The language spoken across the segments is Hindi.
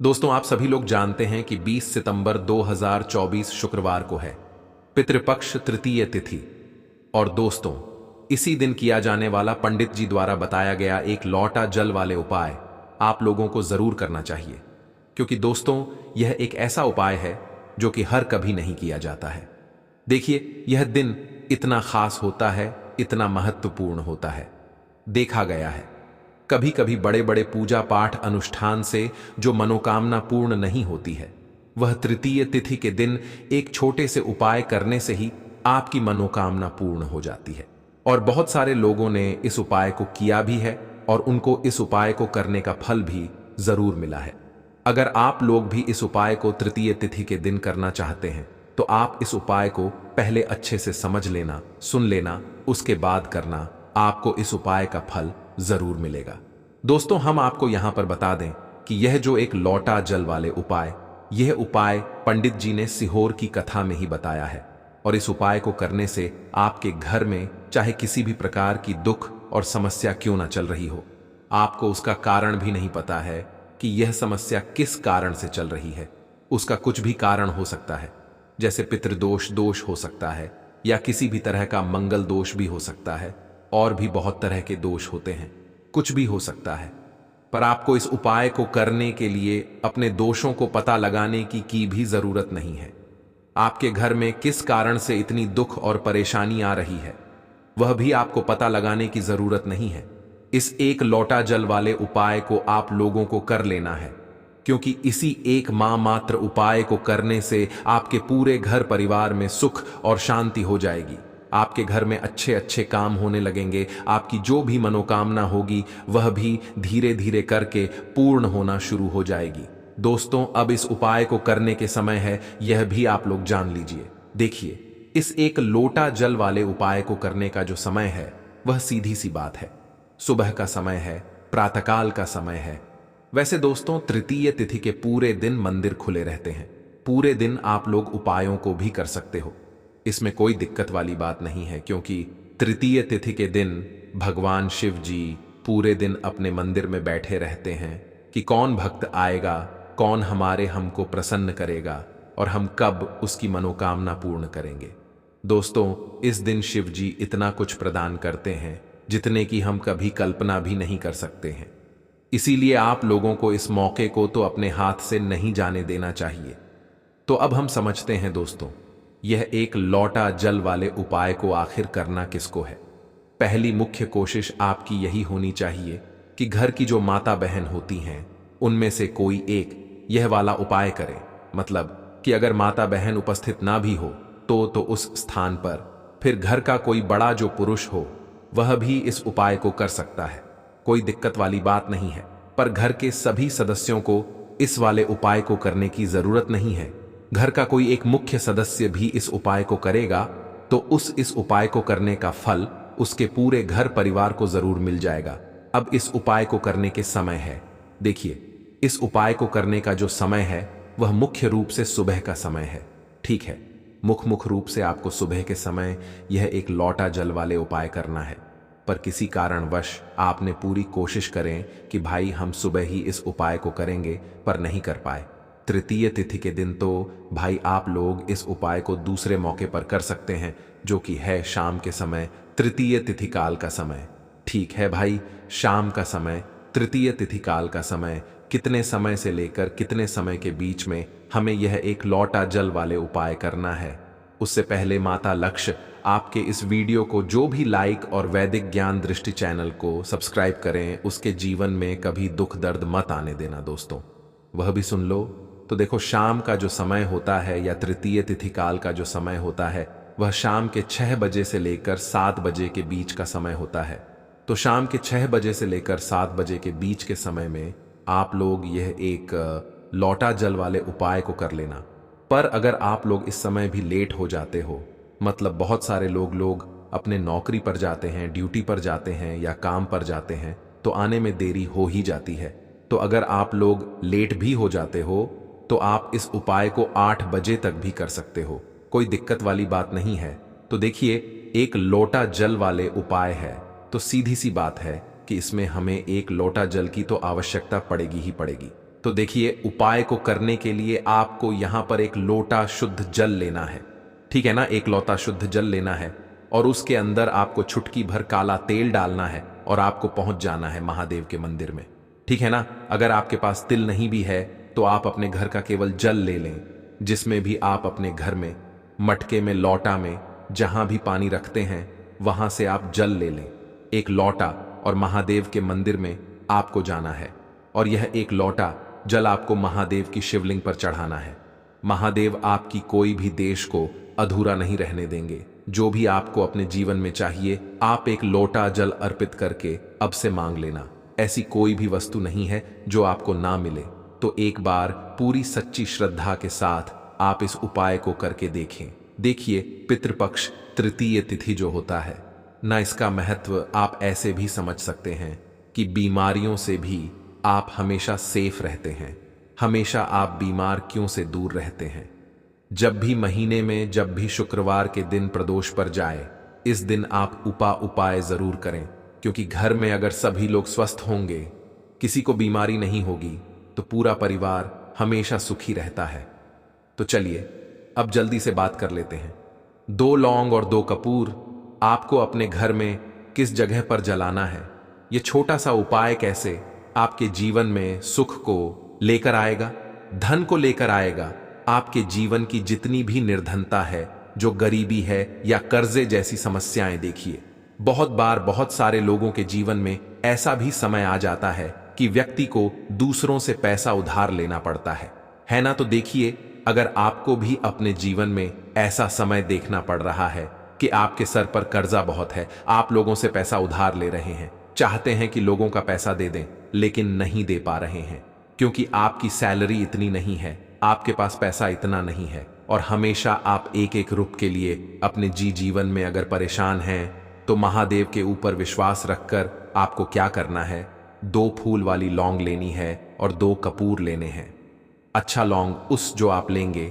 दोस्तों, आप सभी लोग जानते हैं कि 20 सितंबर 2024 शुक्रवार को है पितृपक्ष तृतीय तिथि। और दोस्तों, इसी दिन किया जाने वाला पंडित जी द्वारा बताया गया एक लौटा जल वाले उपाय आप लोगों को जरूर करना चाहिए, क्योंकि दोस्तों यह एक ऐसा उपाय है जो कि हर कभी नहीं किया जाता है। देखिए, यह दिन इतना खास होता है, इतना महत्वपूर्ण होता है। देखा गया है कभी कभी बड़े बड़े पूजा पाठ अनुष्ठान से जो मनोकामना पूर्ण नहीं होती है, वह तृतीय तिथि के दिन एक छोटे से उपाय करने से ही आपकी मनोकामना पूर्ण हो जाती है। और बहुत सारे लोगों ने इस उपाय को किया भी है और उनको इस उपाय को करने का फल भी जरूर मिला है। अगर आप लोग भी इस उपाय को तृतीय तिथि के दिन करना चाहते हैं तो आप इस उपाय को पहले अच्छे से समझ लेना, सुन लेना, उसके बाद करना। आपको इस उपाय का फल जरूर मिलेगा। दोस्तों, हम आपको यहां पर बता दें कि यह जो एक लौटा जल वाले उपाय, यह उपाय पंडित जी ने सीहोर की कथा में ही बताया है। और इस उपाय को करने से आपके घर में चाहे किसी भी प्रकार की दुख और समस्या क्यों ना चल रही हो, आपको उसका कारण भी नहीं पता है कि यह समस्या किस कारण से चल रही है। उसका कुछ भी कारण हो सकता है, जैसे पितृदोष दोष हो सकता है, या किसी भी तरह का मंगल दोष भी हो सकता है, और भी बहुत तरह के दोष होते हैं, कुछ भी हो सकता है। पर आपको इस उपाय को करने के लिए अपने दोषों को पता लगाने की भी जरूरत नहीं है। आपके घर में किस कारण से इतनी दुख और परेशानी आ रही है, वह भी आपको पता लगाने की जरूरत नहीं है। इस एक लौटा जल वाले उपाय को आप लोगों को कर लेना है, क्योंकि इसी एक मात्र उपाय को करने से आपके पूरे घर परिवार में सुख और शांति हो जाएगी। आपके घर में अच्छे अच्छे काम होने लगेंगे। आपकी जो भी मनोकामना होगी वह भी धीरे धीरे करके पूर्ण होना शुरू हो जाएगी। दोस्तों, अब इस उपाय को करने के समय है, यह भी आप लोग जान लीजिए। देखिए, इस एक लोटा जल वाले उपाय को करने का जो समय है वह सीधी सी बात है, सुबह का समय है, प्रातःकाल का समय है। वैसे दोस्तों, तृतीय तिथि के पूरे दिन मंदिर खुले रहते हैं। पूरे दिन आप लोग उपायों को भी कर सकते हो, इसमें कोई दिक्कत वाली बात नहीं है, क्योंकि तृतीय तिथि के दिन भगवान शिव जी पूरे दिन अपने मंदिर में बैठे रहते हैं कि कौन भक्त आएगा, कौन हमको प्रसन्न करेगा और हम कब उसकी मनोकामना पूर्ण करेंगे। दोस्तों, इस दिन शिव जी इतना कुछ प्रदान करते हैं जितने की हम कभी कल्पना भी नहीं कर सकते हैं। इसीलिए आप लोगों को इस मौके को तो अपने हाथ से नहीं जाने देना चाहिए। तो अब हम समझते हैं दोस्तों, यह एक लौटा जल वाले उपाय को आखिर करना किसको है। पहली मुख्य कोशिश आपकी यही होनी चाहिए कि घर की जो माता बहन होती हैं उनमें से कोई एक यह वाला उपाय करे। मतलब कि अगर माता बहन उपस्थित ना भी हो तो उस स्थान पर फिर घर का कोई बड़ा जो पुरुष हो वह भी इस उपाय को कर सकता है। कोई दिक्कत वाली बात नहीं है। पर घर के सभी सदस्यों को इस वाले उपाय को करने की जरूरत नहीं है। घर का कोई एक मुख्य सदस्य भी इस उपाय को करेगा तो इस उपाय को करने का फल उसके पूरे घर परिवार को जरूर मिल जाएगा। अब इस उपाय को करने के समय है। देखिए, इस उपाय को करने का जो समय है वह मुख्य रूप से सुबह का समय है। ठीक है, मुख्य रूप से आपको सुबह के समय यह एक लौटा जल वाले उपाय करना है। पर किसी कारणवश आपने पूरी कोशिश करें कि भाई हम सुबह ही इस उपाय को करेंगे, पर नहीं कर पाए। तृतीय तिथि के दिन तो भाई आप लोग इस उपाय को दूसरे मौके पर कर सकते हैं, जो कि है शाम के समय, तृतीय तिथि काल का समय। ठीक है भाई, शाम का समय, तृतीय तिथि काल का समय, कितने समय से लेकर कितने समय के बीच में हमें यह एक लौटा जल वाले उपाय करना है। उससे पहले माता लक्ष्य आपके इस वीडियो को जो भी लाइक और वैदिक ज्ञान दृष्टि चैनल को सब्सक्राइब करें, उसके जीवन में कभी दुख दर्द मत आने देना दोस्तों। वह भी सुन लो। तो देखो, शाम का जो समय होता है या तृतीय तिथि काल का जो समय होता है वह शाम के 6 बजे से लेकर 7 बजे के बीच का समय होता है। तो शाम के 6 बजे से लेकर 7 बजे के बीच के समय में आप लोग यह एक लौटा जल वाले उपाय को कर लेना। पर अगर आप लोग इस समय भी लेट हो जाते हो, मतलब बहुत सारे लोग अपने नौकरी पर जाते हैं, ड्यूटी पर जाते हैं या काम पर जाते हैं, तो आने में देरी हो ही जाती है। तो अगर आप लोग लेट भी हो जाते हो तो आप इस उपाय को 8 बजे तक भी कर सकते हो, कोई दिक्कत वाली बात नहीं है। तो देखिए, एक लोटा जल वाले उपाय है तो सीधी सी बात है कि इसमें हमें एक लोटा जल की तो आवश्यकता पड़ेगी ही पड़ेगी। तो देखिए, उपाय को करने के लिए आपको यहां पर एक लोटा शुद्ध जल लेना है। ठीक है ना, एक लोटा शुद्ध जल लेना है और उसके अंदर आपको चुटकी भर काला तेल डालना है और आपको पहुंच जाना है महादेव के मंदिर में। ठीक है ना। अगर आपके पास तिल नहीं भी है तो आप अपने घर का केवल जल ले लें, जिसमें भी आप अपने घर में मटके में, लोटा में, जहां भी पानी रखते हैं वहां से आप जल ले लें, एक लोटा, और महादेव के मंदिर में आपको जाना है और यह एक लोटा जल आपको महादेव की शिवलिंग पर चढ़ाना है। महादेव आपकी कोई भी देश को अधूरा नहीं रहने देंगे। जो भी आपको अपने जीवन में चाहिए आप एक लोटा जल अर्पित करके अब से मांग लेना। ऐसी कोई भी वस्तु नहीं है जो आपको ना मिले। तो एक बार पूरी सच्ची श्रद्धा के साथ आप इस उपाय को करके देखें। देखिए, पितृपक्ष तृतीय तिथि जो होता है ना, इसका महत्व आप ऐसे भी समझ सकते हैं कि बीमारियों से भी आप हमेशा सेफ रहते हैं। हमेशा आप बीमार क्यों से दूर रहते हैं। जब भी महीने में, जब भी शुक्रवार के दिन प्रदोष पर जाए, इस दिन आप उपाय जरूर करें, क्योंकि घर में अगर सभी लोग स्वस्थ होंगे, किसी को बीमारी नहीं होगी, तो पूरा परिवार हमेशा सुखी रहता है। तो चलिए अब जल्दी से बात कर लेते हैं। 2 लौंग और 2 कपूर आपको अपने घर में किस जगह पर जलाना है। यह छोटा सा उपाय कैसे आपके जीवन में सुख को लेकर आएगा, धन को लेकर आएगा। आपके जीवन की जितनी भी निर्धनता है, जो गरीबी है या कर्जे जैसी समस्याएं, देखिए बहुत बार बहुत सारे लोगों के जीवन में ऐसा भी समय आ जाता है कि व्यक्ति को दूसरों से पैसा उधार लेना पड़ता है ना। तो देखिए, अगर आपको भी अपने जीवन में ऐसा समय देखना पड़ रहा है कि आपके सर पर कर्जा बहुत है, आप लोगों से पैसा उधार ले रहे हैं, चाहते हैं कि लोगों का पैसा दे दें लेकिन नहीं दे पा रहे हैं क्योंकि आपकी सैलरी इतनी नहीं है, आपके पास पैसा इतना नहीं है, और हमेशा आप एक एक रुपए के लिए अपने जीवन में अगर परेशान हैं, तो महादेव के ऊपर विश्वास रखकर आपको क्या करना है, 2 फूल वाली लौंग लेनी है और 2 कपूर लेने हैं। अच्छा लौंग उस जो आप लेंगे,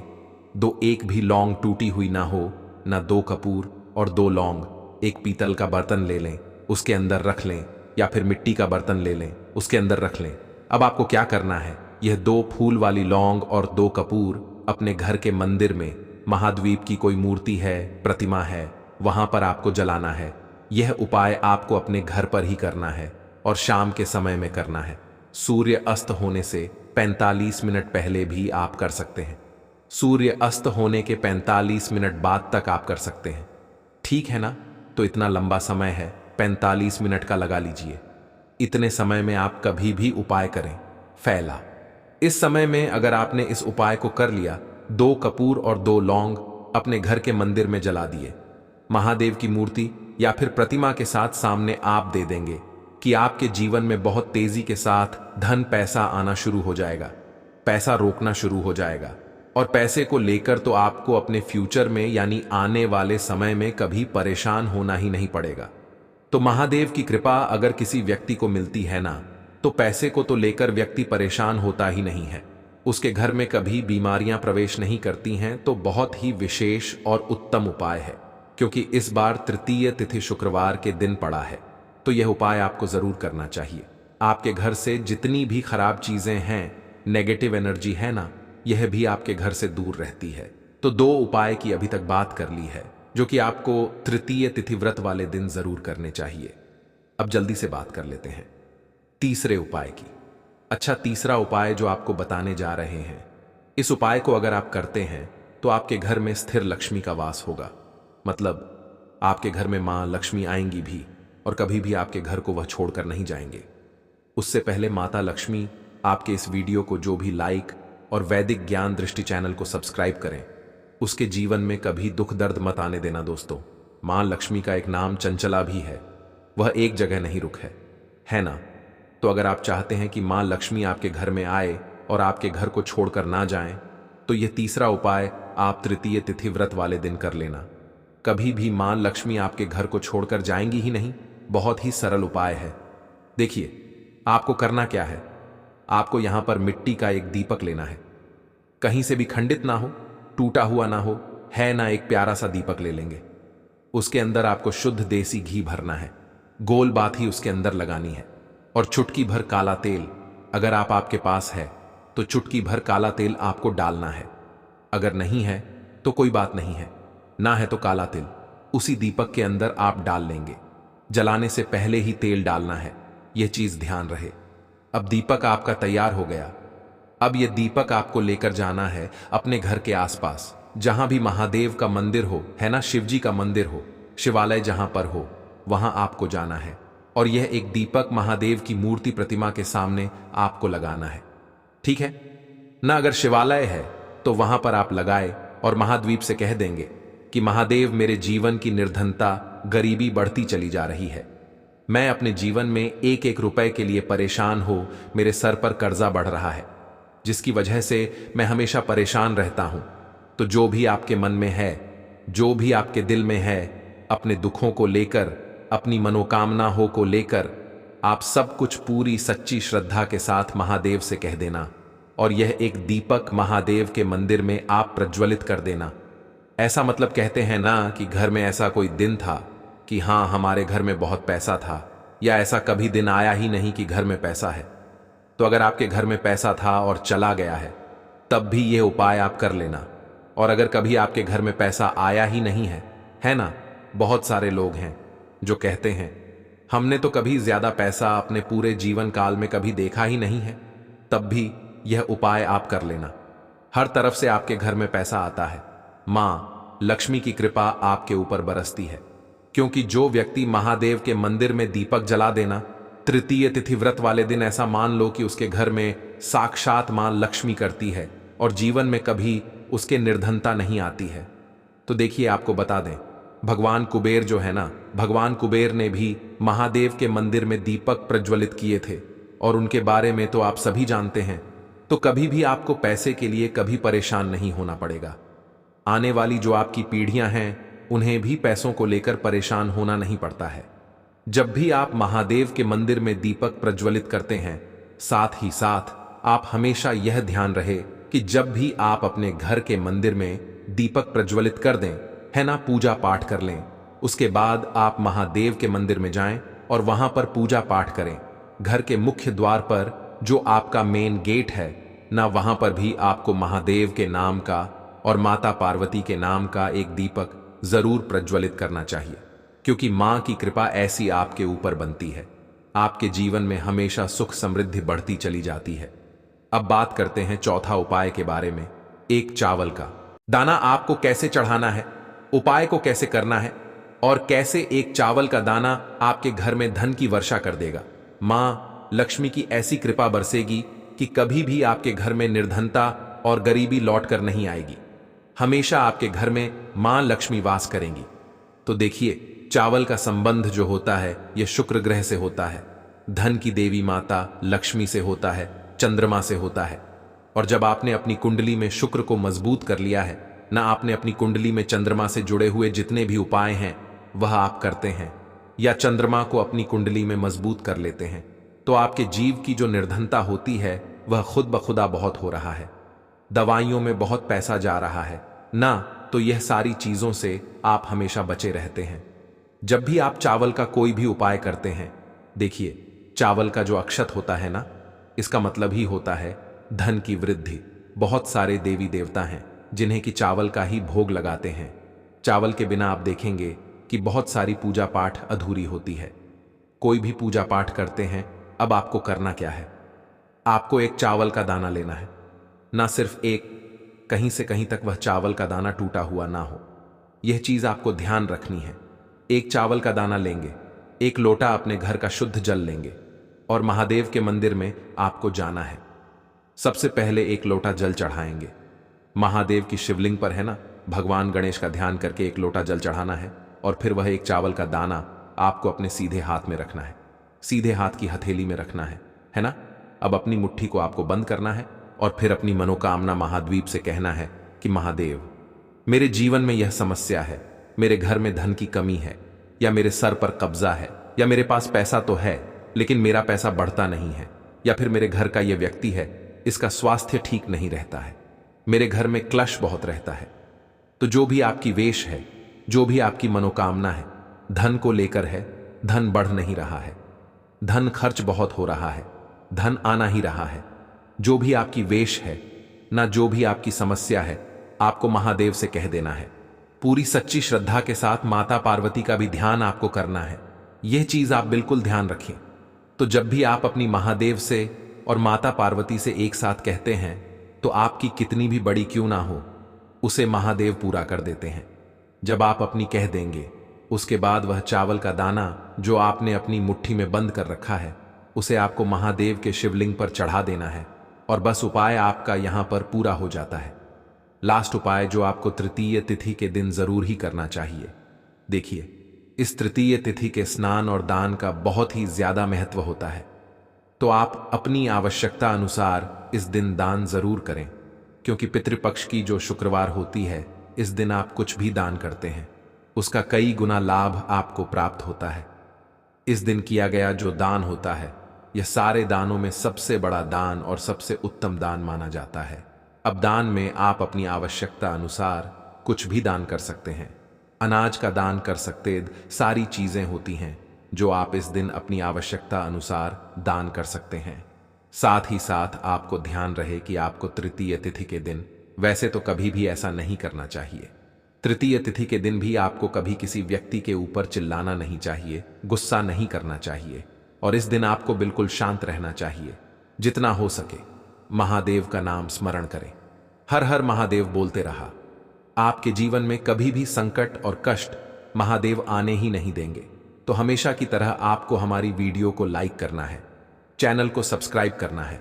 एक भी लौंग टूटी हुई ना हो, ना 2 कपूर और 2 लौंग, एक पीतल का बर्तन ले लें, उसके अंदर रख लें, या फिर मिट्टी का बर्तन ले लें, उसके अंदर रख लें। अब आपको क्या करना है, यह 2 फूल वाली लौंग और 2 कपूर अपने घर के मंदिर में, महाद्वीप की कोई मूर्ति है, प्रतिमा है, वहां पर आपको जलाना है। यह उपाय आपको अपने घर पर ही करना है और शाम के समय में करना है। सूर्य अस्त होने से 45 मिनट पहले भी आप कर सकते हैं। सूर्य अस्त होने के 45 मिनट बाद तक आप कर सकते हैं। ठीक है ना। तो इतना लंबा समय है, 45 मिनट का लगा लीजिए। इतने समय में आप कभी भी उपाय करें, फैला। इस समय में अगर आपने इस उपाय को कर लिया, 2 कपूर और 2 लौंग अपने घर के मंदिर में जला दिए, महादेव की मूर्ति या फिर प्रतिमा के साथ सामने आप दे देंगे कि आपके जीवन में बहुत तेजी के साथ धन पैसा आना शुरू हो जाएगा, पैसा रोकना शुरू हो जाएगा, और पैसे को लेकर तो आपको अपने फ्यूचर में यानी आने वाले समय में कभी परेशान होना ही नहीं पड़ेगा। तो महादेव की कृपा अगर किसी व्यक्ति को मिलती है ना, तो पैसे को तो लेकर व्यक्ति परेशान होता ही नहीं है, उसके घर में कभी बीमारियां प्रवेश नहीं करती हैं। तो बहुत ही विशेष और उत्तम उपाय है, क्योंकि इस बार तृतीय तिथि शुक्रवार के दिन पड़ा है, तो यह उपाय आपको जरूर करना चाहिए। आपके घर से जितनी भी खराब चीजें हैं, नेगेटिव एनर्जी है ना, यह भी आपके घर से दूर रहती है। तो 2 उपाय की अभी तक बात कर ली है, जो कि आपको तृतीय तिथि व्रत वाले दिन जरूर करने चाहिए। अब जल्दी से बात कर लेते हैं तीसरे उपाय की। अच्छा, तीसरा उपाय जो आपको बताने जा रहे हैं, इस उपाय को अगर आप करते हैं तो आपके घर में स्थिर लक्ष्मी का वास होगा। मतलब आपके घर में मां लक्ष्मी आएंगी भी, और कभी भी आपके घर को वह छोड़कर नहीं जाएंगे। उससे पहले माता लक्ष्मी आपके इस वीडियो को जो भी लाइक और वैदिक ज्ञान दृष्टि चैनल को सब्सक्राइब करें, उसके जीवन में कभी दुख दर्द मत आने देना दोस्तों। मां लक्ष्मी का एक नाम चंचला भी है, वह एक जगह नहीं रुक है ना। तो अगर आप चाहते हैं कि मां लक्ष्मी आपके घर में आए और आपके घर को छोड़कर ना जाएं, तो यह तीसरा उपाय आप तृतीय तिथि व्रत वाले दिन कर लेना। कभी भी मां लक्ष्मी आपके घर को छोड़कर जाएंगी ही नहीं। बहुत ही सरल उपाय है। देखिए, आपको करना क्या है, आपको यहां पर मिट्टी का एक दीपक लेना है, कहीं से भी खंडित ना हो, टूटा हुआ ना हो, है ना, एक प्यारा सा दीपक ले लेंगे। उसके अंदर आपको शुद्ध देसी घी भरना है, गोल बात ही उसके अंदर लगानी है, और चुटकी भर काला तेल अगर आपके पास है तो चुटकी भर काला तेल आपको डालना है। अगर नहीं है तो कोई बात नहीं है, ना है तो काला तिल उसी दीपक के अंदर आप डाल लेंगे। जलाने से पहले ही तेल डालना है, यह चीज ध्यान रहे। अब दीपक आपका तैयार हो गया। अब यह दीपक आपको लेकर जाना है अपने घर के आसपास, जहां भी महादेव का मंदिर हो, है ना, शिवजी का मंदिर हो, शिवालय जहां पर हो, वहां आपको जाना है। और यह एक दीपक महादेव की मूर्ति प्रतिमा के सामने आपको लगाना है, ठीक है ना। अगर शिवालय है तो वहां पर आप लगाए और महाद्वीप से कह देंगे कि महादेव, मेरे जीवन की निर्धनता, गरीबी बढ़ती चली जा रही है। मैं अपने जीवन में एक एक रुपए के लिए परेशान हो, मेरे सर पर कर्जा बढ़ रहा है, जिसकी वजह से मैं हमेशा परेशान रहता हूं। तो जो भी आपके मन में है, जो भी आपके दिल में है, अपने दुखों को लेकर, अपनी मनोकामनाओं को लेकर, आप सब कुछ पूरी सच्ची श्रद्धा के साथ महादेव से कह देना। और यह एक दीपक महादेव के मंदिर में आप प्रज्वलित कर देना। ऐसा मतलब कहते हैं ना कि घर में ऐसा कोई दिन था कि हाँ, हमारे घर में बहुत पैसा था, या ऐसा कभी दिन आया ही नहीं कि घर में पैसा है। तो अगर आपके घर में पैसा था और चला गया है, तब भी यह उपाय आप कर लेना। और अगर कभी आपके घर में पैसा आया ही नहीं है ना, बहुत सारे लोग हैं जो कहते हैं हमने तो कभी ज्यादा पैसा अपने पूरे जीवन काल में कभी देखा ही नहीं है, तब भी यह उपाय आप कर लेना। हर तरफ से आपके घर में पैसा आता है, मां लक्ष्मी की कृपा आपके ऊपर बरसती है। क्योंकि जो व्यक्ति महादेव के मंदिर में दीपक जला देना, तृतीय तिथि व्रत वाले दिन, ऐसा मान लो कि उसके घर में साक्षात मां लक्ष्मी करती है और जीवन में कभी उसके निर्धनता नहीं आती है। तो देखिए, आपको बता दें, भगवान कुबेर जो है ना, भगवान कुबेर ने भी महादेव के मंदिर में दीपक प्रज्वलित किए थे, और उनके बारे में तो आप सभी जानते हैं। तो कभी भी आपको पैसे के लिए कभी परेशान नहीं होना पड़ेगा। आने वाली जो आपकी पीढ़ियां हैं, उन्हें भी पैसों को लेकर परेशान होना नहीं पड़ता है। जब भी आप महादेव के मंदिर में दीपक प्रज्वलित करते हैं, साथ ही साथ आप हमेशा यह ध्यान रहे कि जब भी आप अपने घर के मंदिर में दीपक प्रज्वलित कर दें, है ना, पूजा पाठ कर लें, उसके बाद आप महादेव के मंदिर में जाएं और वहां पर पूजा पाठ करें। घर के मुख्य द्वार पर जो आपका मेन गेट है ना, वहां पर भी आपको महादेव के नाम का और माता पार्वती के नाम का एक दीपक जरूर प्रज्वलित करना चाहिए। क्योंकि मां की कृपा ऐसी आपके ऊपर बनती है, आपके जीवन में हमेशा सुख समृद्धि बढ़ती चली जाती है। अब बात करते हैं चौथा उपाय के बारे में, एक चावल का दाना आपको कैसे चढ़ाना है, उपाय को कैसे करना है, और कैसे एक चावल का दाना आपके घर में धन की वर्षा कर देगा। मां लक्ष्मी की ऐसी कृपा बरसेगी कि कभी भी आपके घर में निर्धनता और गरीबी लौट कर नहीं आएगी। हमेशा आपके घर में मां लक्ष्मी वास करेंगी। तो देखिए, चावल का संबंध जो होता है, यह शुक्र ग्रह से होता है, धन की देवी माता लक्ष्मी से होता है, चंद्रमा से होता है। और जब आपने अपनी कुंडली में शुक्र को मजबूत कर लिया है ना, आपने अपनी कुंडली में चंद्रमा से जुड़े हुए जितने भी उपाय हैं वह आप करते हैं, या चंद्रमा को अपनी कुंडली में मजबूत कर लेते हैं, तो आपके जीव की जो निर्धनता होती है वह खुद ब खुदा बहुत हो रहा है। दवाइयों में बहुत पैसा जा रहा है ना, तो यह सारी चीजों से आप हमेशा बचे रहते हैं। जब भी आप चावल का कोई भी उपाय करते हैं, देखिए, चावल का जो अक्षत होता है ना, इसका मतलब ही होता है धन की वृद्धि। बहुत सारे देवी देवता हैं जिन्हें कि चावल का ही भोग लगाते हैं। चावल के बिना आप देखेंगे कि बहुत सारी पूजा पाठ अधूरी होती है। कोई भी पूजा पाठ करते हैं, अब आपको करना क्या है, आपको एक चावल का दाना लेना है, ना सिर्फ एक, कहीं से कहीं तक वह चावल का दाना टूटा हुआ ना हो। यह चीज आपको ध्यान रखनी है। एक चावल का दाना लेंगे, एक लोटा अपने घर का शुद्ध जल लेंगे, और महादेव के मंदिर में आपको जाना है। सबसे पहले एक लोटा जल चढ़ाएंगे महादेव की शिवलिंग पर, है ना, भगवान गणेश का ध्यान करके एक लोटा जल चढ़ाना है। और फिर वह एक चावल का दाना आपको अपने सीधे हाथ में रखना है, सीधे हाथ की हथेली में रखना है ना। अब अपनी मुट्ठी को आपको बंद करना है और फिर अपनी मनोकामना महाद्वीप से कहना है कि महादेव, मेरे जीवन में यह समस्या है, मेरे घर में धन की कमी है, या मेरे सर पर कब्जा है, या मेरे पास पैसा तो है लेकिन मेरा पैसा बढ़ता नहीं है, या फिर मेरे घर का यह व्यक्ति है, इसका स्वास्थ्य ठीक नहीं रहता है, मेरे घर में क्लश बहुत रहता है। तो जो भी आपकी वेश है, जो भी आपकी मनोकामना है, धन को लेकर है, धन बढ़ नहीं रहा है, धन खर्च बहुत हो रहा है, धन आना ही रहा है, जो भी आपकी वेश है, ना जो भी आपकी समस्या है, आपको महादेव से कह देना है। पूरी सच्ची श्रद्धा के साथ माता पार्वती का भी ध्यान आपको करना है। यह चीज आप बिल्कुल ध्यान रखें। तो जब भी आप अपनी महादेव से और माता पार्वती से एक साथ कहते हैं, तो आपकी कितनी भी बड़ी क्यों ना हो, उसे महादेव पूरा कर देते हैं। जब आप अपनी कह देंगे, उसके बाद वह चावल का दाना जो आपने अपनी मुट्ठी में बंद कर रखा है, उसे आपको महादेव के शिवलिंग पर चढ़ा देना है और बस उपाय आपका यहां पर पूरा हो जाता है। लास्ट उपाय जो आपको तृतीय तिथि के दिन जरूर ही करना चाहिए। देखिए, इस तृतीय तिथि के स्नान और दान का बहुत ही ज्यादा महत्व होता है, तो आप अपनी आवश्यकता अनुसार इस दिन दान जरूर करें, क्योंकि पितृपक्ष की जो शुक्रवार होती है, इस दिन आप कुछ भी दान करते हैं, उसका कई गुना लाभ आपको प्राप्त होता है। इस दिन किया गया जो दान होता है, यह सारे दानों में सबसे बड़ा दान और सबसे उत्तम दान माना जाता है। अब दान में आप अपनी आवश्यकता अनुसार कुछ भी दान कर सकते हैं। अनाज का दान कर सकते, सारी चीजें होती हैं जो आप इस दिन अपनी आवश्यकता अनुसार दान कर सकते हैं। साथ ही साथ आपको ध्यान रहे कि आपको तृतीय तिथि के दिन वैसे तो कभी भी ऐसा नहीं करना चाहिए। तृतीय तिथि के दिन भी आपको कभी किसी व्यक्ति के ऊपर चिल्लाना नहीं चाहिए, गुस्सा नहीं करना चाहिए, और इस दिन आपको बिल्कुल शांत रहना चाहिए। जितना हो सके महादेव का नाम स्मरण करें, हर हर महादेव बोलते रहा। आपके जीवन में कभी भी संकट और कष्ट महादेव आने ही नहीं देंगे। तो हमेशा की तरह आपको हमारी वीडियो को लाइक करना है, चैनल को सब्सक्राइब करना है।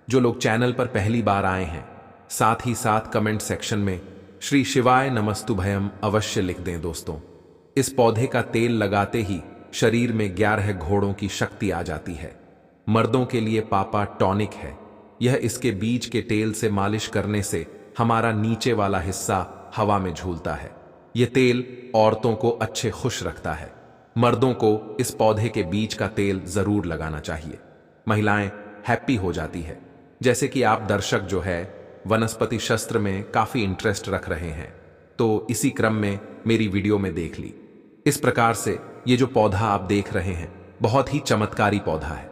जो लोग चैनल पर पहली बार आए हैं, साथ ही साथ कमेंट सेक्शन में श्री शिवाय नमस्तुभयम अवश्य लिख दें। दोस्तों, इस पौधे का तेल लगाते ही शरीर में 11 घोड़ों की शक्ति आ जाती है। मर्दों के लिए पापा टॉनिक है। यह इसके बीज के तेल से मालिश करने से हमारा नीचे वाला हिस्सा हवा में झूलता है। यह तेल औरतों को अच्छे खुश रखता है। मर्दों को इस पौधे के बीज का तेल जरूर लगाना चाहिए। महिलाएं हैप्पी हो जाती है। जैसे कि आप दर्शक जो है वनस्पति शास्त्र में काफी इंटरेस्ट रख रहे हैं, तो इसी क्रम में मेरी वीडियो में देख ली। इस प्रकार से ये जो पौधा आप देख रहे हैं, बहुत ही चमत्कारी पौधा है।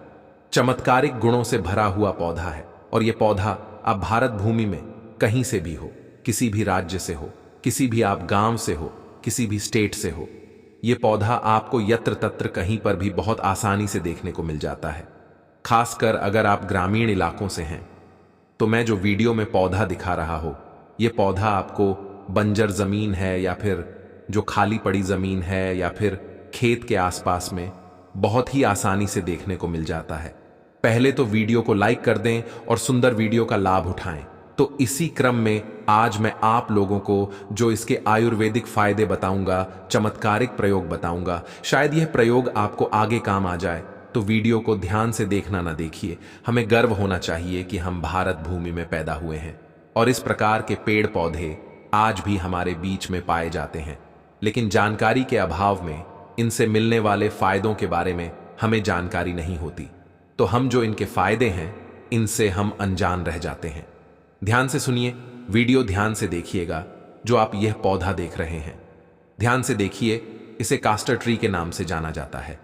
चमत्कारिक गुणों से भरा हुआ पौधा है, और यह पौधा आप भारत भूमि में कहीं से भी हो, किसी भी राज्य से हो, किसी भी आप गांव से हो, किसी भी स्टेट से हो, यह पौधा आपको यत्र तत्र कहीं पर भी बहुत आसानी से देखने को मिल जाता है। खासकर अगर आप ग्रामीण इलाकों से हैं, तो मैं जो वीडियो में पौधा दिखा रहा हूं, यह पौधा आपको बंजर जमीन है या फिर जो खाली पड़ी जमीन है या फिर खेत के आसपास में बहुत ही आसानी से देखने को मिल जाता है। पहले तो वीडियो को लाइक कर दें और सुंदर वीडियो का लाभ उठाएं। तो इसी क्रम में आज मैं आप लोगों को जो इसके आयुर्वेदिक फायदे बताऊंगा, चमत्कारिक प्रयोग बताऊंगा, शायद यह प्रयोग आपको आगे काम आ जाए। तो वीडियो को ध्यान से देखना ना देखिए। हमें गर्व होना चाहिए कि हम भारत भूमि में पैदा हुए हैं और इस प्रकार के पेड़ पौधे आज भी हमारे बीच में पाए जाते हैं, लेकिन जानकारी के अभाव में इनसे मिलने वाले फायदों के बारे में हमें जानकारी नहीं होती। तो हम जो इनके फायदे हैं, इनसे हम अनजान रह जाते हैं। ध्यान से सुनिए, वीडियो ध्यान से देखिएगा। जो आप यह पौधा देख रहे हैं, ध्यान से देखिए। इसे कास्टर ट्री के नाम से जाना जाता है।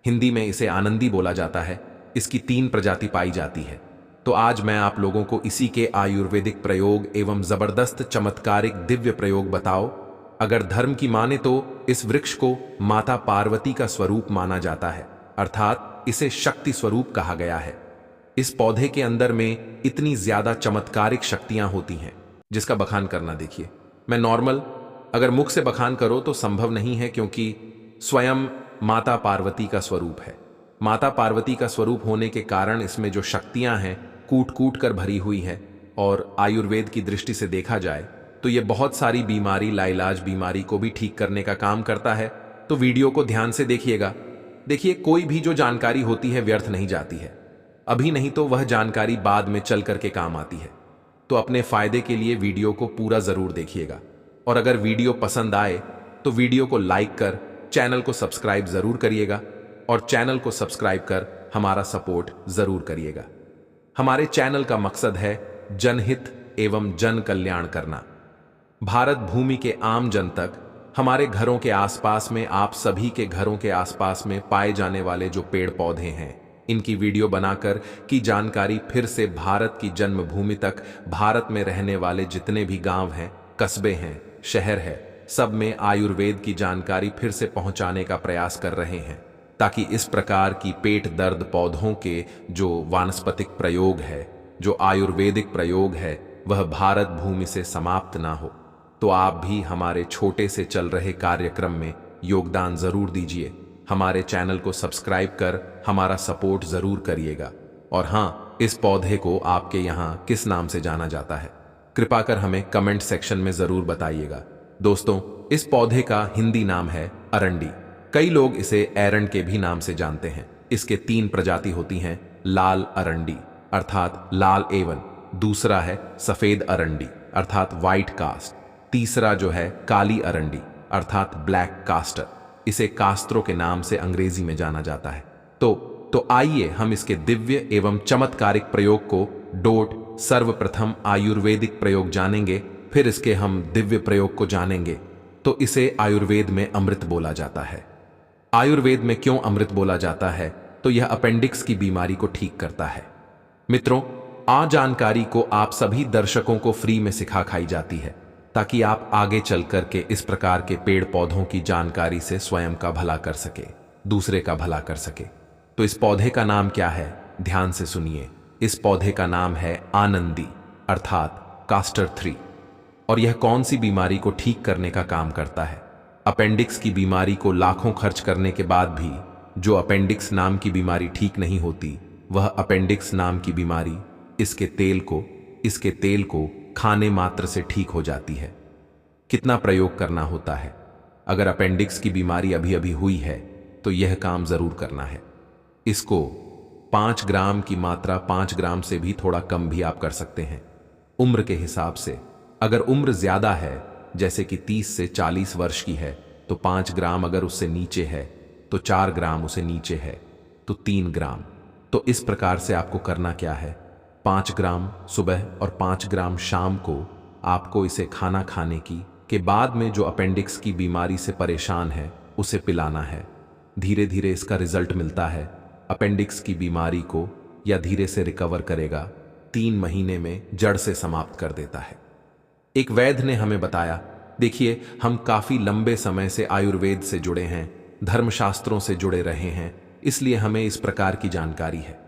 हिंदी में इसे आनंदी बोला जाता है। इसकी 3 प्रजाति पाई जाती है। तो आज मैं आप लोगों को इसी के आयुर्वेदिक प्रयोग एवं जबरदस्त चमत्कारिक दिव्य प्रयोग बताओ। अगर धर्म की माने तो इस वृक्ष को माता पार्वती का स्वरूप माना जाता है, अर्थात इसे शक्ति स्वरूप कहा गया है। इस पौधे के अंदर में इतनी ज्यादा चमत्कारिक शक्तियां होती हैं जिसका बखान करना देखिए। मैं नॉर्मल अगर मुख से बखान करो तो संभव नहीं है, क्योंकि स्वयं माता पार्वती का स्वरूप है। माता पार्वती का स्वरूप होने के कारण इसमें जो शक्तियां हैं कूट कूट कर भरी हुई है। और आयुर्वेद की दृष्टि से देखा जाए तो ये बहुत सारी बीमारी, लाइलाज बीमारी को भी ठीक करने का काम करता है। तो वीडियो को ध्यान से देखिएगा। देखिए, कोई भी जो जानकारी होती है व्यर्थ नहीं जाती है। अभी नहीं तो वह जानकारी बाद में चल करके काम आती है। तो अपने फायदे के लिए वीडियो को पूरा जरूर देखिएगा। और अगर वीडियो पसंद आए तो वीडियो को लाइक कर चैनल को सब्सक्राइब जरूर करिएगा, और चैनल को सब्सक्राइब कर हमारा सपोर्ट जरूर करिएगा। हमारे चैनल का मकसद है जनहित एवं जन कल्याण करना। भारत भूमि के आम जन तक, हमारे घरों के आसपास में, आप सभी के घरों के आसपास में पाए जाने वाले जो पेड़ पौधे हैं, इनकी वीडियो बनाकर की जानकारी फिर से भारत की जन्मभूमि तक, भारत में रहने वाले जितने भी गांव हैं, कस्बे हैं, शहर है, सब में आयुर्वेद की जानकारी फिर से पहुंचाने का प्रयास कर रहे हैं, ताकि इस प्रकार की पेट दर्द पौधों के जो वानस्पतिक प्रयोग है, जो आयुर्वेदिक प्रयोग है, वह भारत भूमि से समाप्त ना हो। तो आप भी हमारे छोटे से चल रहे कार्यक्रम में योगदान जरूर दीजिए। हमारे चैनल को सब्सक्राइब कर हमारा सपोर्ट जरूर करिएगा। और हाँ, इस पौधे को आपके यहाँ किस नाम से जाना जाता है, कृपा कर हमें कमेंट सेक्शन में जरूर बताइएगा। दोस्तों, इस पौधे का हिंदी नाम है अरंडी। कई लोग इसे एरंड के भी नाम से जानते हैं। इसके 3 प्रजाति होती हैं। लाल अरंडी अर्थात लाल एवन, दूसरा है सफेद अरंडी अर्थात व्हाइट कास्ट, तीसरा जो है काली अरंडी अर्थात ब्लैक कास्टर। इसे कास्त्रो के नाम से अंग्रेजी में जाना जाता है। तो आइए हम इसके दिव्य एवं चमत्कारिक प्रयोग को डोट सर्वप्रथम आयुर्वेदिक प्रयोग जानेंगे, फिर इसके हम दिव्य प्रयोग को जानेंगे। तो इसे आयुर्वेद में अमृत बोला जाता है। आयुर्वेद में क्यों अमृत बोला जाता है? तो यह अपेंडिक्स की बीमारी को ठीक करता है। मित्रों, आ जानकारी को आप सभी दर्शकों को फ्री में सिखा खाई जाती है, ताकि आप आगे चल करके इस प्रकार के पेड़ पौधों की जानकारी से स्वयं का भला कर सके, दूसरे का भला कर सके। तो इस पौधे का नाम क्या है? ध्यान से सुनिए। इस पौधे का नाम है आनंदी अर्थात कास्टर 3। और यह कौन सी बीमारी को ठीक करने का काम करता है? अपेंडिक्स की बीमारी को लाखों खर्च करने के बाद भी जो अपेंडिक्स नाम की बीमारी ठीक नहीं होती, वह अपेंडिक्स नाम की बीमारी इसके तेल को खाने मात्र से ठीक हो जाती है। कितना प्रयोग करना होता है? अगर अपेंडिक्स की बीमारी अभी अभी हुई है तो यह काम जरूर करना है। इसको 5 ग्राम की मात्रा, 5 ग्राम से भी थोड़ा कम भी आप कर सकते हैं उम्र के हिसाब से। अगर उम्र ज्यादा है, जैसे कि 30 से 40 वर्ष की है, तो 5 ग्राम, अगर उससे नीचे है तो 4 ग्राम, उसे नीचे है तो 3 ग्राम। तो इस प्रकार से आपको करना क्या है? 5 ग्राम सुबह और 5 ग्राम शाम को आपको इसे खाना खाने के बाद में जो अपेंडिक्स की बीमारी से परेशान है उसे पिलाना है। धीरे धीरे इसका रिजल्ट मिलता है। अपेंडिक्स की बीमारी को या धीरे से रिकवर करेगा, 3 महीने में जड़ से समाप्त कर देता है। एक वैद्य ने हमें बताया, देखिए, हम काफी लंबे समय से आयुर्वेद से जुड़े हैं, धर्मशास्त्रों से जुड़े रहे हैं, इसलिए हमें इस प्रकार की जानकारी है।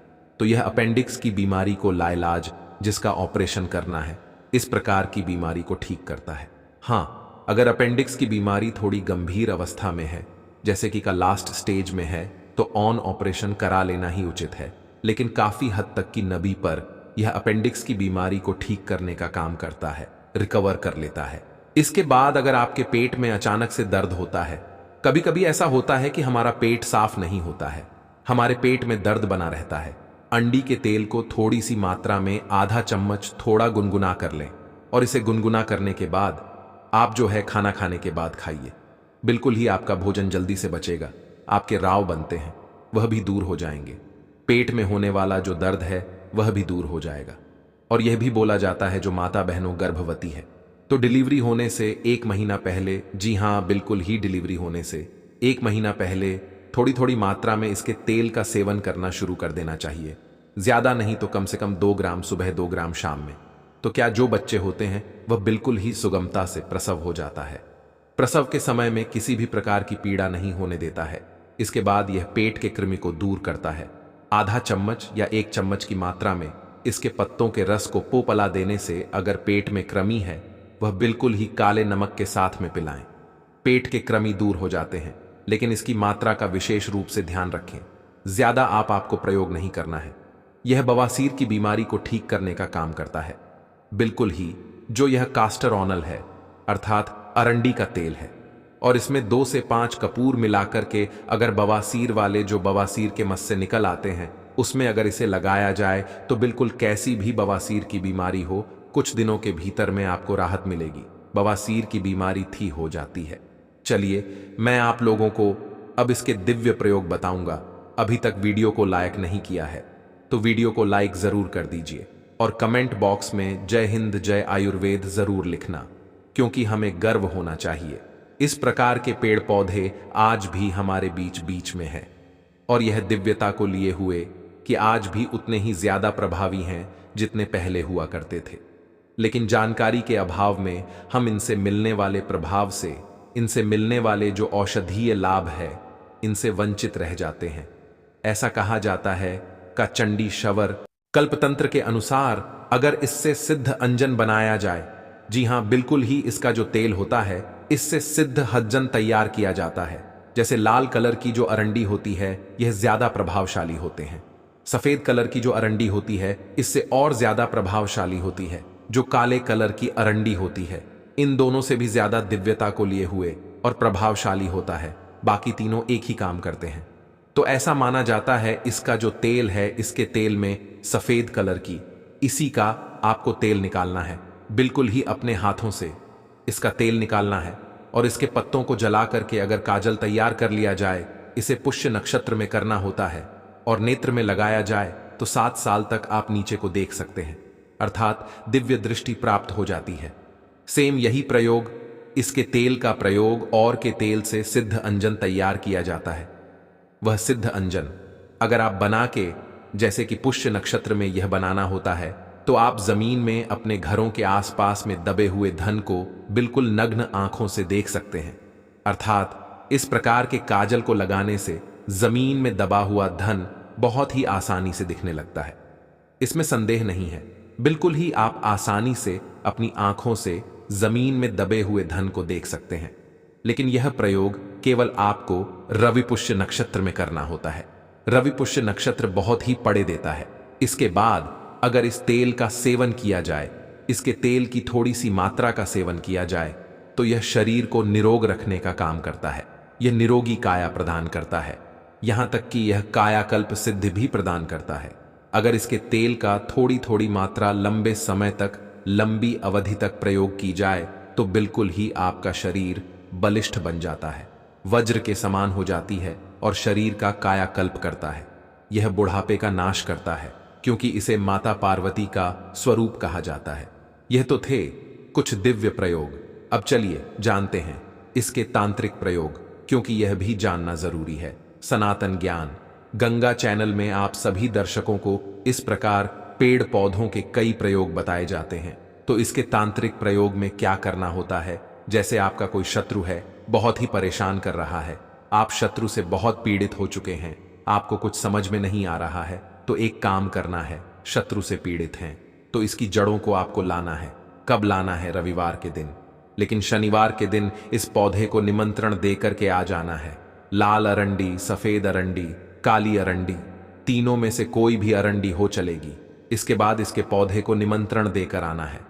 तो यह अपेंडिक्स की बीमारी को लाइलाज, जिसका ऑपरेशन करना है, इस प्रकार की बीमारी को ठीक करता है। हाँ, अगर अपेंडिक्स की बीमारी थोड़ी गंभीर अवस्था में है, जैसे कि का लास्ट स्टेज में है, तो ऑन ऑपरेशन करा लेना ही उचित है। लेकिन काफी हद तक की नबी पर यह अपेंडिक्स की बीमारी को ठीक करने का काम करता है, रिकवर कर लेता है। इसके बाद अगर आपके पेट में अचानक से दर्द होता है, कभी कभी ऐसा होता है कि हमारा पेट साफ नहीं होता है, हमारे पेट में दर्द बना रहता है, अंडी के तेल को थोड़ी सी मात्रा में आधा चम्मच थोड़ा गुनगुना कर लें, और इसे गुनगुना करने के बाद आप जो है खाना खाने के बाद खाइए। बिल्कुल ही आपका भोजन जल्दी से बचेगा, आपके राव बनते हैं वह भी दूर हो जाएंगे, पेट में होने वाला जो दर्द है वह भी दूर हो जाएगा। और यह भी बोला जाता है, जो माता बहनों गर्भवती है, तो डिलीवरी होने से 1 महीना पहले, जी हाँ बिल्कुल ही डिलीवरी होने से 1 महीना पहले थोड़ी थोड़ी मात्रा में इसके तेल का सेवन करना शुरू कर देना चाहिए। ज्यादा नहीं तो कम से कम 2 ग्राम सुबह, 2 ग्राम शाम में। तो क्या जो बच्चे होते हैं वह बिल्कुल ही सुगमता से प्रसव हो जाता है। प्रसव के समय में किसी भी प्रकार की पीड़ा नहीं होने देता है। इसके बाद यह पेट के कृमि को दूर करता है। आधा चम्मच या 1 चम्मच की मात्रा में इसके पत्तों के रस को पोपला देने से अगर पेट में कृमि है, वह बिल्कुल ही काले नमक के साथ में पिलाएं। पेट के कृमि दूर हो जाते हैं, लेकिन इसकी मात्रा का विशेष रूप से ध्यान रखें। ज्यादा आपको प्रयोग नहीं करना है। यह बवासीर की बीमारी को ठीक करने का काम करता है। बिल्कुल ही जो यह कास्टर ऑनल है अर्थात अरंडी का तेल है, और इसमें 2 से 5 कपूर मिलाकर के अगर बवासीर वाले जो बवासीर के मस से निकल आते हैं, उसमें अगर इसे लगाया जाए तो बिल्कुल कैसी भी बवासीर की बीमारी हो, कुछ दिनों के भीतर में आपको राहत मिलेगी। बवासीर की बीमारी थी हो जाती है। चलिए, मैं आप लोगों को अब इसके दिव्य प्रयोग बताऊंगा। अभी तक वीडियो को लाइक नहीं किया है तो वीडियो को लाइक जरूर कर दीजिए, और कमेंट बॉक्स में जय हिंद जय आयुर्वेद जरूर लिखना, क्योंकि हमें गर्व होना चाहिए। इस प्रकार के पेड़ पौधे आज भी हमारे बीच बीच में है, और यह दिव्यता को लिए हुए कि आज भी उतने ही ज्यादा प्रभावी हैं जितने पहले हुआ करते थे। लेकिन जानकारी के अभाव में हम इनसे मिलने वाले प्रभाव से, इनसे मिलने वाले जो औषधीय लाभ है, इनसे वंचित रह जाते हैं। ऐसा कहा जाता है का चंडी शवर कल्पतंत्र के अनुसार अगर इससे सिद्ध अंजन बनाया जाए, जी हां बिल्कुल ही, इसका जो तेल होता है इससे सिद्ध हज्जन तैयार किया जाता है। जैसे लाल कलर की जो अरंडी होती है यह ज्यादा प्रभावशाली होते हैं, सफेद कलर की जो अरंडी होती है इससे और ज्यादा प्रभावशाली होती है, जो काले कलर की अरंडी होती है इन दोनों से भी ज्यादा दिव्यता को लिए हुए और प्रभावशाली होता है। बाकी तीनों एक ही काम करते हैं। तो ऐसा माना जाता है इसका जो तेल है, इसके तेल में सफेद कलर की, इसी का आपको तेल निकालना है, बिल्कुल ही अपने हाथों से इसका तेल निकालना है। और इसके पत्तों को जला करके अगर काजल तैयार कर लिया जाए, इसे पुष्य नक्षत्र में करना होता है और नेत्र में लगाया जाए तो 7 साल तक आप नीचे को देख सकते हैं, अर्थात दिव्य दृष्टि प्राप्त हो जाती है। सेम यही प्रयोग, इसके तेल का प्रयोग और के तेल से सिद्ध अंजन तैयार किया जाता है। वह सिद्ध अंजन अगर आप बना के, जैसे कि पुष्य नक्षत्र में यह बनाना होता है, तो आप जमीन में अपने घरों के आसपास में दबे हुए धन को बिल्कुल नग्न आंखों से देख सकते हैं। अर्थात इस प्रकार के काजल को लगाने से जमीन में दबा हुआ धन बहुत ही आसानी से दिखने लगता है। इसमें संदेह नहीं है, बिल्कुल ही आप आसानी से अपनी आंखों से जमीन में दबे हुए धन को देख सकते हैं। लेकिन यह प्रयोग केवल आपको रवि पुष्य नक्षत्र में करना होता है। रवि पुष्य नक्षत्र बहुत ही पड़े देता है। इसके बाद अगर इस तेल का सेवन किया जाए, इसके तेल की थोड़ी सी मात्रा का सेवन किया जाए, तो यह शरीर को निरोग रखने का काम करता है। यह निरोगी काया प्रदान करता है, यहां तक कि यह कायाकल्प सिद्धि भी प्रदान करता है। अगर इसके तेल का थोड़ी थोड़ी मात्रा लंबे समय तक, लंबी अवधि तक प्रयोग की जाए तो बिल्कुल ही आपका शरीर बलिष्ठ बन जाता है, वज्र के समान हो जाती है और शरीर का कायाकल्प करता है। यह बुढ़ापे का नाश करता है, क्योंकि इसे माता पार्वती का स्वरूप कहा जाता है। यह तो थे कुछ दिव्य प्रयोग। अब चलिए जानते हैं इसके तांत्रिक प्रयोग, क्योंकि यह भी जानना जरूरी है। सनातन ज्ञान गंगा चैनल में आप सभी दर्शकों को इस प्रकार पेड़ पौधों के कई प्रयोग बताए जाते हैं। तो इसके तांत्रिक प्रयोग में क्या करना होता है, जैसे आपका कोई शत्रु है, बहुत ही परेशान कर रहा है, आप शत्रु से बहुत पीड़ित हो चुके हैं, आपको कुछ समझ में नहीं आ रहा है, तो एक काम करना है। शत्रु से पीड़ित हैं तो इसकी जड़ों को आपको लाना है। कब लाना है? रविवार के दिन। लेकिन शनिवार के दिन इस पौधे को निमंत्रण देकर के आ जाना है। लाल अरंडी, सफेद अरंडी, काली अरंडी, तीनों में से कोई भी अरंडी हो चलेगी। इसके बाद इसके पौधे को निमंत्रण देकर आना है।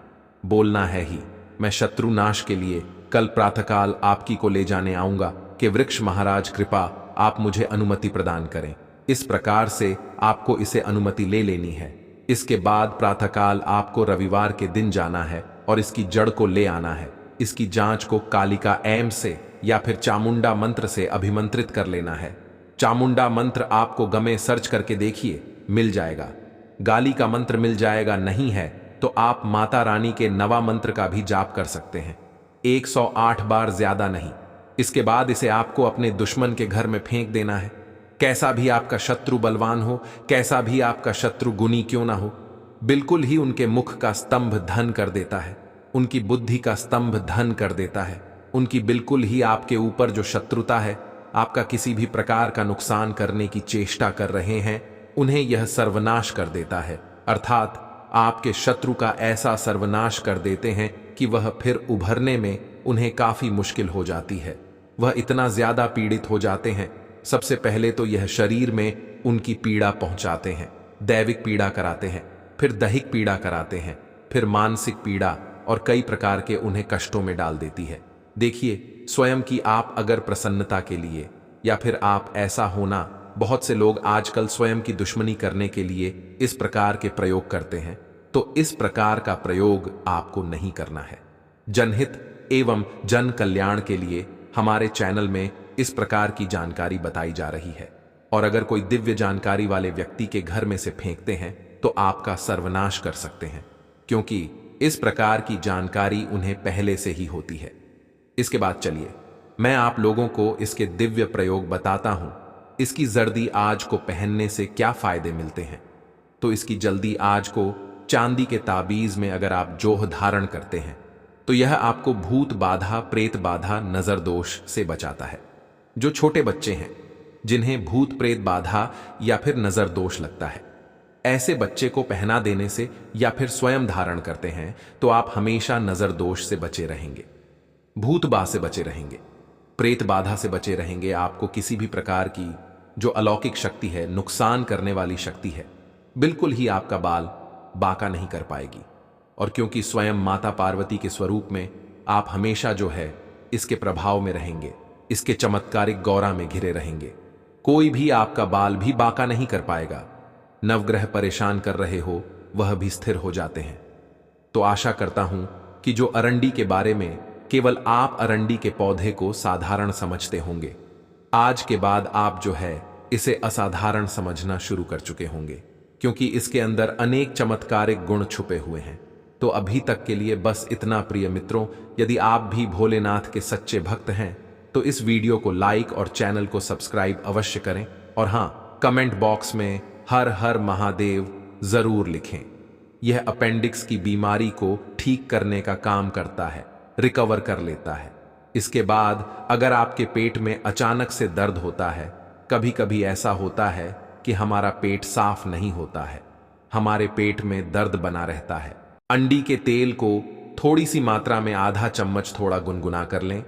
बोलना है ही, मैं शत्रु नाश के लिए कल प्रातःकाल आपकी को ले जाने आऊंगा कि वृक्ष महाराज कृपा आप मुझे अनुमति प्रदान करें। इस प्रकार से आपको इसे अनुमति ले लेनी है। इसके बाद प्रातःकाल आपको रविवार के दिन जाना है और इसकी जड़ को ले आना है। इसकी जांच को कालिका एम से या फिर चामुंडा मंत्र से अभिमंत्रित कर लेना है। चामुंडा मंत्र आपको गमे सर्च करके देखिए, मिल जाएगा। गाली का मंत्र मिल जाएगा, नहीं है तो आप माता रानी के नवा मंत्र का भी जाप कर सकते हैं, 108 बार, ज्यादा नहीं। इसके बाद इसे आपको अपने दुश्मन के घर में फेंक देना है। कैसा भी आपका शत्रु बलवान हो, कैसा भी आपका शत्रु गुणी क्यों ना हो, बिल्कुल ही उनके मुख का स्तंभ धन कर देता है, उनकी बुद्धि का स्तंभ धन कर देता है। उनकी बिल्कुल ही आपके ऊपर जो शत्रुता है, आपका किसी भी प्रकार का नुकसान करने की चेष्टा कर रहे हैं, उन्हें यह सर्वनाश कर देता है। अर्थात आपके शत्रु का ऐसा सर्वनाश कर देते हैं कि वह फिर उभरने में उन्हें काफी मुश्किल हो जाती है। वह इतना ज्यादा पीड़ित हो जाते हैं, सबसे पहले तो यह शरीर में उनकी पीड़ा पहुंचाते हैं, दैविक पीड़ा कराते हैं, फिर दैहिक पीड़ा कराते हैं, फिर मानसिक पीड़ा और कई प्रकार के उन्हें कष्टों में डाल देती है। देखिए स्वयं की आप अगर प्रसन्नता के लिए या फिर आप ऐसा होना, बहुत से लोग आजकल स्वयं की दुश्मनी करने के लिए इस प्रकार के प्रयोग करते हैं, तो इस प्रकार का प्रयोग आपको नहीं करना है। जनहित एवं जन कल्याण के लिए हमारे चैनल में इस प्रकार की जानकारी बताई जा रही है, और अगर कोई दिव्य जानकारी वाले व्यक्ति के घर में से फेंकते हैं तो आपका सर्वनाश कर सकते हैं, क्योंकि इस प्रकार की जानकारी उन्हें पहले से ही होती है। इसके बाद चलिए मैं आप लोगों को इसके दिव्य प्रयोग बताता हूं। इसकी जर्दी आज को पहनने से क्या फायदे मिलते हैं? तो इसकी जल्दी आज को चांदी के ताबीज में अगर आप जोह धारण करते हैं तो यह आपको भूत बाधा, प्रेत बाधा, नजर दोष से बचाता है। जो छोटे बच्चे हैं जिन्हें भूत प्रेत बाधा या फिर नजर दोष लगता है, ऐसे बच्चे को पहना देने से या फिर स्वयं धारण करते हैं तो आप हमेशा नजर दोष से बचे रहेंगे, भूत बाधा से बचे रहेंगे, प्रेत बाधा से बचे रहेंगे। आपको किसी भी प्रकार की जो अलौकिक शक्ति है, नुकसान करने वाली शक्ति है, बिल्कुल ही आपका बाल बांका नहीं कर पाएगी। और क्योंकि स्वयं माता पार्वती के स्वरूप में आप हमेशा जो है इसके प्रभाव में रहेंगे, इसके चमत्कारिक गौरा में घिरे रहेंगे, कोई भी आपका बाल भी बांका नहीं कर पाएगा। नवग्रह परेशान कर रहे हो वह भी स्थिर हो जाते हैं। तो आशा करता हूं कि जो अरंडी के बारे में केवल आप अरंडी के पौधे को साधारण समझते होंगे, आज के बाद आप जो है इसे असाधारण समझना शुरू कर चुके होंगे, क्योंकि इसके अंदर अनेक चमत्कारिक गुण छुपे हुए हैं। तो अभी तक के लिए बस इतना प्रिय मित्रों, यदि आप भी भोलेनाथ के सच्चे भक्त हैं तो इस वीडियो को लाइक और चैनल को सब्सक्राइब अवश्य करें। और हाँ, कमेंट बॉक्स में हर हर महादेव जरूर लिखें। यह अपेंडिक्स की बीमारी को ठीक करने का काम करता है, रिकवर कर लेता है। इसके बाद अगर आपके पेट में अचानक से दर्द होता है, कभी कभी ऐसा होता है कि हमारा पेट साफ नहीं होता है, हमारे पेट में दर्द बना रहता है, अंडी के तेल को थोड़ी सी मात्रा में आधा चम्मच थोड़ा गुनगुना कर लें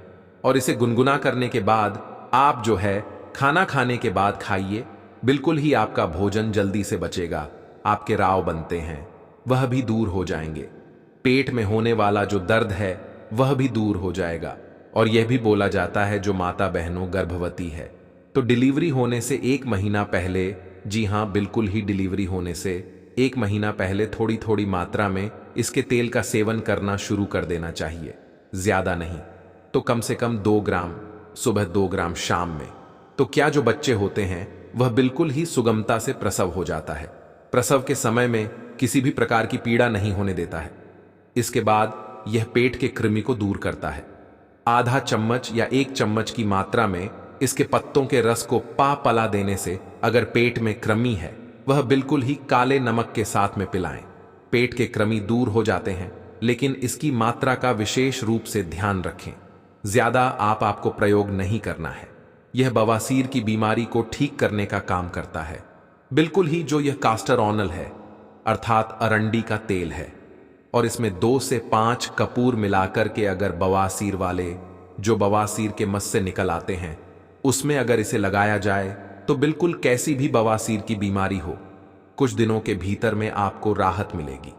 और इसे गुनगुना करने के बाद आप जो है खाना खाने के बाद खाइए। बिल्कुल ही आपका भोजन जल्दी से बचेगा, आपके राव बनते हैं वह भी दूर हो जाएंगे, पेट में होने वाला जो दर्द है वह भी दूर हो जाएगा। और यह भी बोला जाता है जो माता बहनों गर्भवती है तो डिलीवरी होने से 1 महीना पहले, जी हाँ बिल्कुल ही डिलीवरी होने से 1 महीना पहले थोड़ी थोड़ी मात्रा में इसके तेल का सेवन करना शुरू कर देना चाहिए, ज्यादा नहीं तो कम से कम 2 ग्राम सुबह, 2 ग्राम शाम में। तो क्या जो बच्चे होते हैं वह बिल्कुल ही सुगमता से प्रसव हो जाता है, प्रसव के समय में किसी भी प्रकार की पीड़ा नहीं होने देता है। इसके बाद यह पेट के कृमि को दूर करता है। आधा चम्मच या 1 चम्मच की मात्रा में इसके पत्तों के रस को पला देने से अगर पेट में कृमि है वह बिल्कुल ही काले नमक के साथ में पिलाएं, पेट के कृमि दूर हो जाते हैं। लेकिन इसकी मात्रा का विशेष रूप से ध्यान रखें, ज्यादा आपको प्रयोग नहीं करना है। यह बवासीर की बीमारी को ठीक करने का काम करता है। बिल्कुल ही जो यह कास्टर ऑनल है अर्थात अरंडी का तेल है और इसमें 2 से 5 कपूर मिलाकर के अगर बवासीर वाले जो बवासीर के मस से निकल आते हैं उसमें अगर इसे लगाया जाए तो बिल्कुल कैसी भी बवासीर की बीमारी हो, कुछ दिनों के भीतर में आपको राहत मिलेगी।